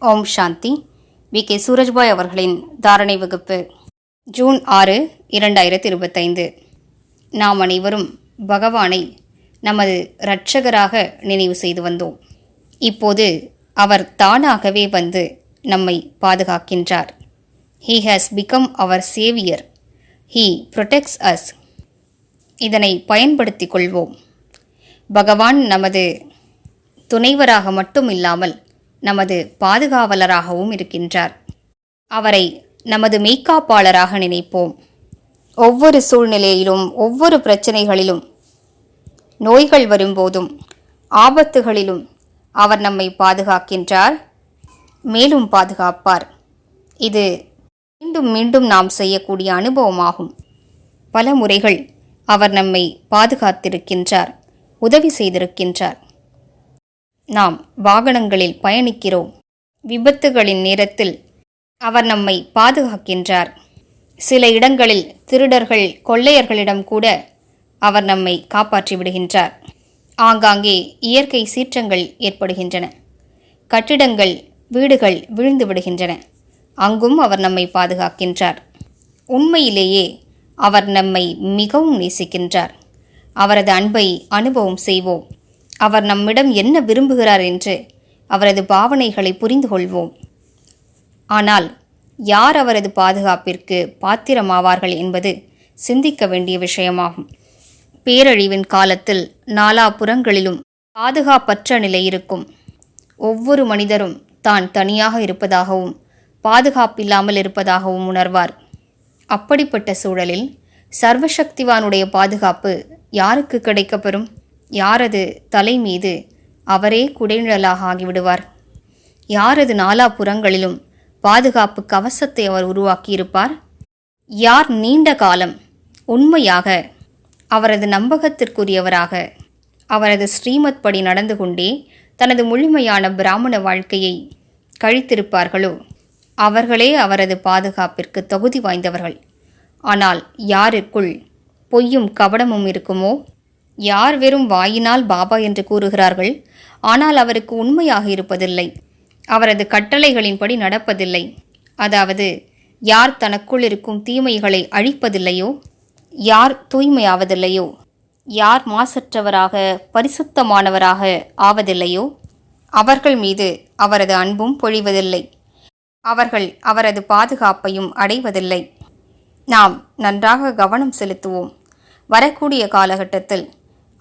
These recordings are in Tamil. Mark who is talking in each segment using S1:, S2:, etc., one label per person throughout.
S1: ஓம் சாந்தி. வி.கே. சூரஜ்பாய் அவர்களின் தாரணை வகுப்பு, ஜூன் 6, 2025. நாம் அனைவரும் பகவானை நமது இரட்சகராக நினைவு செய்து வந்தோம். இப்போது அவர் தானாகவே வந்து நம்மை பாதுகாக்கின்றார். He has become our savior. He protects us. இதனை பயன்படுத்திக் கொள்வோம். பகவான் நமது துணைவராக மட்டும் இல்லாமல் நமது பாதுகாவலராகவும் இருக்கின்றார். அவரை நமது மெய்க்காப்பாளராக நினைப்போம். ஒவ்வொரு சூழ்நிலையிலும், ஒவ்வொரு பிரச்சனைகளிலும், நோய்கள் வரும்போதும், ஆபத்துகளிலும் அவர் நம்மை பாதுகாக்கின்றார், மேலும் பாதுகாப்பார். இது மீண்டும் மீண்டும் நாம் செய்யக்கூடிய அனுபவமாகும். பல முறைகள் அவர் நம்மை பாதுகாத்திருக்கின்றார், உதவி செய்திருக்கின்றார். நாம் வாகனங்களில் பயணிக்கிறோம். விபத்துகளின் நேரத்தில் அவர் நம்மை பாதுகாக்கின்றார். சில இடங்களில் திருடர்கள், கொள்ளையர்களிடம் கூட அவர் நம்மை காப்பாற்றி விடுகின்றார். ஆங்காங்கே இயற்கை சீற்றங்கள் ஏற்படுகின்றன. கட்டிடங்கள், வீடுகள் விழுந்து விடுகின்றன. அங்கும் அவர் நம்மை பாதுகாக்கின்றார். உண்மையிலேயே அவர் நம்மை மிகவும் நேசிக்கின்றார். அவரது அன்பை அனுபவம் செய்வோம். அவர் நம்மிடம் என்ன விரும்புகிறார் என்று அவரது பாவனைகளை புரிந்து கொள்வோம். ஆனால் யார் அவரது பாதுகாப்பிற்கு பாத்திரமாவார்கள் என்பது சிந்திக்க வேண்டிய விஷயமாகும். பேரழிவின் காலத்தில் நாலாபுறங்களிலும் பாதுகாப்பற்ற நிலை இருக்கும். ஒவ்வொரு மனிதரும் தான் தனியாக இருப்பதாகவும் பாதுகாப்பில்லாமல் இருப்பதாகவும் உணர்வார். அப்படிப்பட்ட சூழலில் சர்வசக்திவானுடைய பாதுகாப்பு யாருக்கு கிடைக்கப்பெறும்? யாரது தலை மீது அவரே குடைநிழலாக ஆகிவிடுவார்? யாரது நாலாபுறங்களிலும் பாதுகாப்பு கவசத்தை அவர் உருவாக்கியிருப்பார்? யார் நீண்ட காலம் உண்மையாக அவரது நம்பகத்திற்குரியவராக அவரது ஸ்ரீமத் படி நடந்து கொண்டே தனது முழுமையான பிராமண வாழ்க்கையை கழித்திருப்பார்களோ அவர்களே அவரது பாதுகாப்பிற்கு தகுதி வாய்ந்தவர்கள். ஆனால் யாருக்குள் பொய்யும் கபடமும் இருக்குமோ, யார் வெறும் வாயினால் பாபா என்று கூறுகிறார்கள், ஆனால் அவருக்கு உண்மையாக இருப்பதில்லை, அவரது கட்டளைகளின்படி நடப்பதில்லை, அதாவது யார் தனக்குள் இருக்கும் தீமைகளை அழிப்பதில்லையோ, யார் தூய்மையாவதில்லையோ, யார் மாசற்றவராக பரிசுத்தமானவராக ஆவதில்லையோ அவர்கள் மீது அவரது அன்பும் பொழிவதில்லை. அவர்கள் அவரது பாதுகாப்பையும் அடைவதில்லை. நாம் நன்றாக கவனம் செலுத்துவோம். வரக்கூடிய காலகட்டத்தில்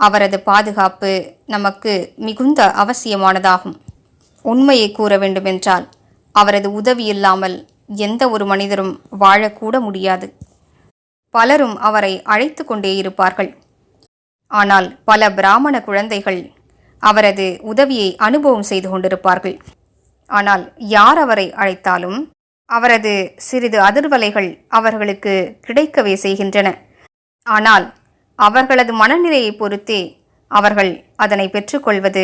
S1: அவரது பாதுகாப்பு நமக்கு மிகுந்த அவசியமானதாகும். உண்மையை கூற வேண்டுமென்றால் அவரது உதவி இல்லாமல் எந்த ஒரு மனிதரும் வாழக்கூட முடியாது. பலரும் அவரை அழைத்து கொண்டே இருப்பார்கள். ஆனால் பல பிராமண குழந்தைகள் அவரது உதவியை அனுபவம் செய்து கொண்டிருப்பார்கள். ஆனால் யார் அவரை அழைத்தாலும் அவரது சிறிது அதிர்வலைகள் அவர்களுக்கு கிடைக்கவே செய்கின்றன. ஆனால் அவர்களது மனநிலையை பொறுத்தே அவர்கள் அதனை பெற்றுக்கொள்வது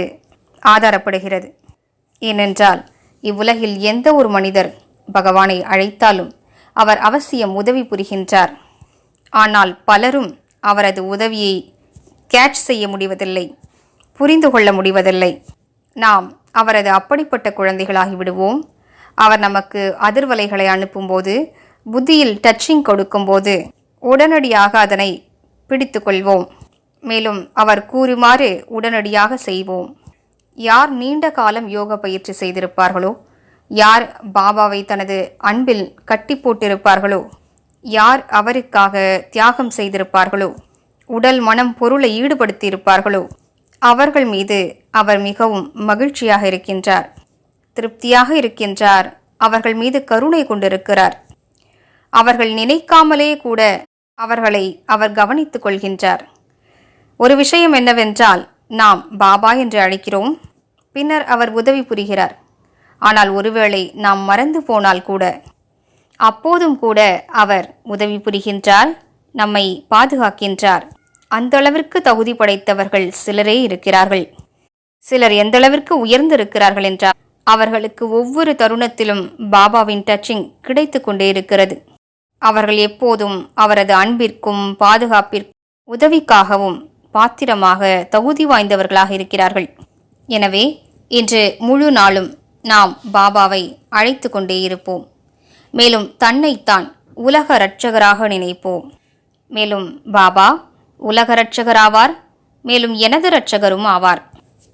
S1: ஆதாரப்படுகிறது. ஏனென்றால் இவ்வுலகில் எந்த ஒரு மனிதர் பகவானை அழைத்தாலும் அவர் அவசியம் உதவி புரிகின்றார். ஆனால் பலரும் அவரது உதவியை கேட்ச் செய்ய முடிவதில்லை, புரிந்து கொள்ள முடிவதில்லை. நாம் அவரது அப்படிப்பட்ட குழந்தைகளாகிவிடுவோம். அவர் நமக்கு அதிர்வலைகளை அனுப்பும்போது, புத்தியில் டச்சிங் கொடுக்கும்போது உடனடியாக அதனை பிடித்து கொள்வோம். மேலும் அவர் கூறுமாறு உடனடியாக செய்வோம். யார் நீண்ட காலம் யோக பயிற்சி செய்திருப்பார்களோ, யார் பாபாவை தனது அன்பில் கட்டி போட்டிருப்பார்களோ, யார் அவருக்காக தியாகம் செய்திருப்பார்களோ, உடல் மனம் பொருளை ஈடுபடுத்தியிருப்பார்களோ அவர்கள் மீது அவர் மிகவும் மகிழ்ச்சியாக இருக்கின்றார், திருப்தியாக இருக்கின்றார். அவர்கள் மீது கருணை கொண்டிருக்கிறார். அவர்கள் நினைக்காமலே கூட அவர்களை அவர் கவனித்துக் கொள்கின்றார். ஒரு விஷயம் என்னவென்றால், நாம் பாபா என்று அழைக்கிறோம், பின்னர் அவர் உதவி புரிகிறார். ஆனால் ஒருவேளை நாம் மறந்து போனால் கூட அப்போதும் கூட அவர் உதவி புரிகின்றார், நம்மை பாதுகாக்கின்றார். அந்தளவிற்கு தகுதி படைத்தவர்கள் சிலரே இருக்கிறார்கள். சிலர் எந்தளவிற்கு உயர்ந்திருக்கிறார்கள் என்றால் அவர்களுக்கு ஒவ்வொரு தருணத்திலும் பாபாவின் டச்சிங் கிடைத்து கொண்டே இருக்கிறது. அவர்கள் எப்போதும் அவரது அன்பிற்கும் பாதுகாப்பிற்கும் உதவிக்காகவும் பாத்திரமாக தகுதி வாய்ந்தவர்களாக இருக்கிறார்கள். எனவே இன்று முழு நாளும் நாம் பாபாவை அழைத்து கொண்டே இருப்போம். மேலும் தன்னைத்தான் உலக இரட்சகராக நினைப்போம். மேலும் பாபா உலக இரட்சகராவார், மேலும் எனது இரட்சகரும் ஆவார்.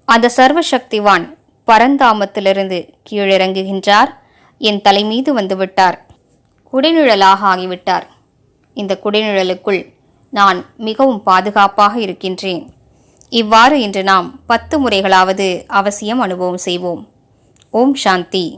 S1: அந்த சர்வசக்திவான் பரந்தாமத்திலிருந்து கீழிறங்குகின்றார், என் தலைமீது வந்துவிட்டார், குடிநிழலாக ஆகிவிட்டார். இந்த குடிநிழலுக்குள் நான் மிகவும் பாதுகாப்பாக இருக்கின்றேன். இவ்வாறு இன்று நாம் 10 முறைகளாவது அவசியம் அனுபவம் செய்வோம். ஓம் சாந்தி.